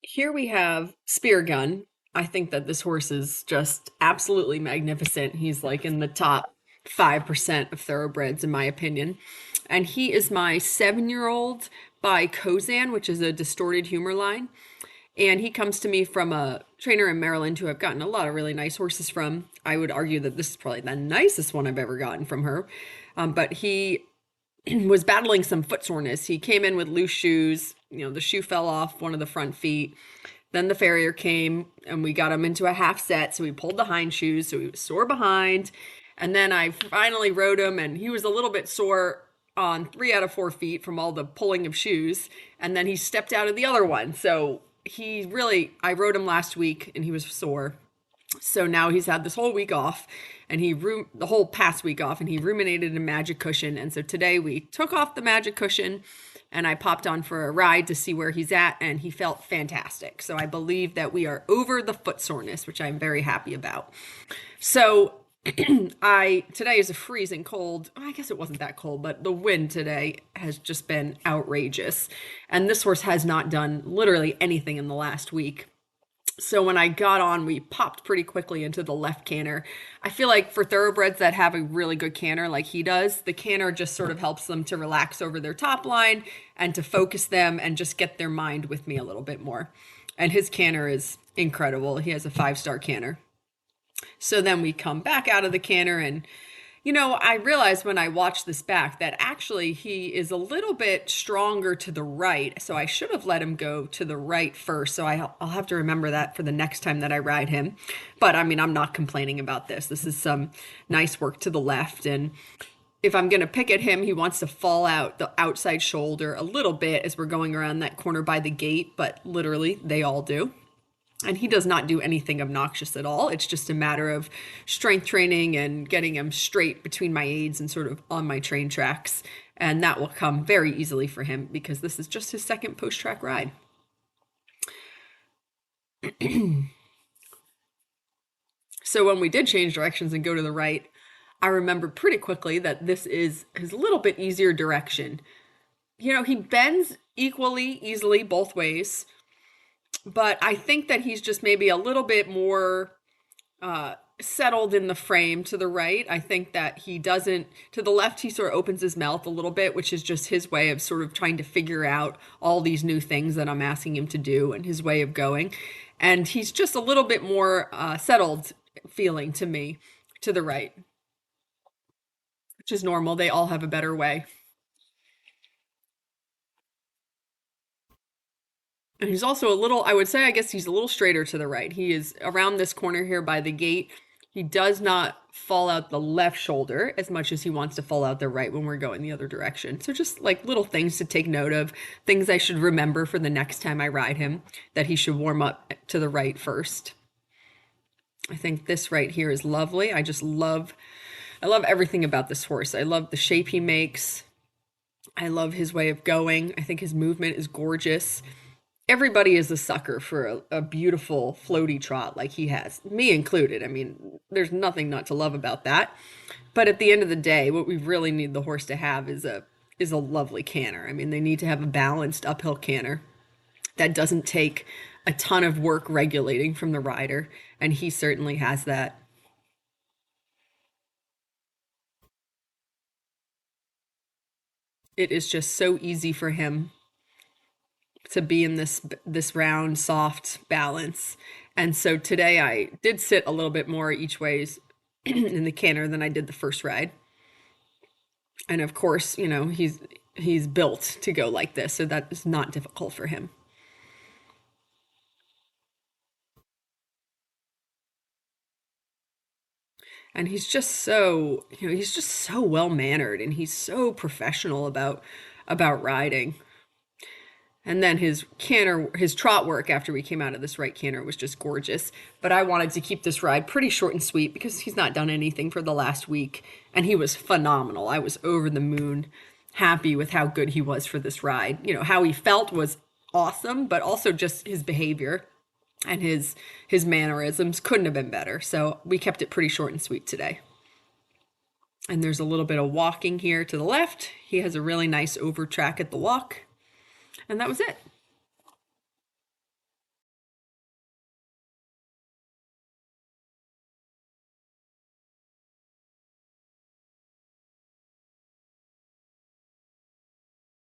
Here we have Speargun. I think that this horse is just absolutely magnificent. He's like in the top 5% of thoroughbreds, in my opinion. And he is my 7 year old by Kozan, which is a distorted humor line. And he comes to me from a trainer in Maryland who I've gotten a lot of really nice horses from. I would argue that this is probably the nicest one I've ever gotten from her. But he was battling some foot soreness. He came in with loose shoes. The shoe fell off one of the front feet. Then the farrier came and we got him into a half set. So we pulled the hind shoes. So he was sore behind. And then I finally rode him and he was a little bit sore on 3 out of 4 feet from all the pulling of shoes. And then he stepped out of the other one. So I rode him last week and he was sore. So now he's had this whole week off and the whole past week off and he ruminated a magic cushion. And so today we took off the magic cushion and I popped on for a ride to see where he's at and he felt fantastic. So I believe that we are over the foot soreness, which I'm very happy about. So today is a freezing cold. I guess it wasn't that cold, but the wind today has just been outrageous. And this horse has not done literally anything in the last week. So when I got on, we popped pretty quickly into the left canter. I feel like for thoroughbreds that have a really good canter like he does, the canter just sort of helps them to relax over their top line and to focus them and just get their mind with me a little bit more. And his canter is incredible. He has a 5-star canter. So then we come back out of the canter and I realized when I watched this back that actually he is a little bit stronger to the right. So I should have let him go to the right first. So I'll have to remember that for the next time that I ride him. But I mean, I'm not complaining about this. This is some nice work to the left. And if I'm going to pick at him, he wants to fall out the outside shoulder a little bit as we're going around that corner by the gate. But literally, they all do. And he does not do anything obnoxious at all. It's just a matter of strength training and getting him straight between my aids and sort of on my train tracks. And that will come very easily for him because this is just his second post-track ride. So when we did change directions and go to the right, I remembered pretty quickly that this is his little bit easier direction. He bends equally easily both ways. But I think that he's just maybe a little bit more settled in the frame to the right. I think that he doesn't, to the left, he sort of opens his mouth a little bit, which is just his way of sort of trying to figure out all these new things that I'm asking him to do and his way of going. And he's just a little bit more settled feeling to me to the right, which is normal. They all have a better way. And he's also I would say, I guess he's a little straighter to the right. He is around this corner here by the gate. He does not fall out the left shoulder as much as he wants to fall out the right when we're going the other direction. So just like little things to take note of, things I should remember for the next time I ride him, that he should warm up to the right first. I think this right here is lovely. I love everything about this horse. I love the shape he makes. I love his way of going. I think his movement is gorgeous. Everybody is a sucker for a beautiful floaty trot like he has, me included. I mean, there's nothing not to love about that. But at the end of the day, what we really need the horse to have is a lovely canter. I mean, they need to have a balanced uphill canter that doesn't take a ton of work regulating from the rider, and he certainly has that. It is just so easy for him to be in this round soft balance. And so today I did sit a little bit more each ways in the canter than I did the first ride. And of course, he's built to go like this, so that is not difficult for him. And he's just so well mannered and he's so professional about riding. And then his trot work after we came out of this right canter was just gorgeous. But I wanted to keep this ride pretty short and sweet because he's not done anything for the last week. And he was phenomenal. I was over the moon happy with how good he was for this ride. How he felt was awesome, but also just his behavior and his mannerisms couldn't have been better. So we kept it pretty short and sweet today. And there's a little bit of walking here to the left. He has a really nice over track at the walk. And that was it.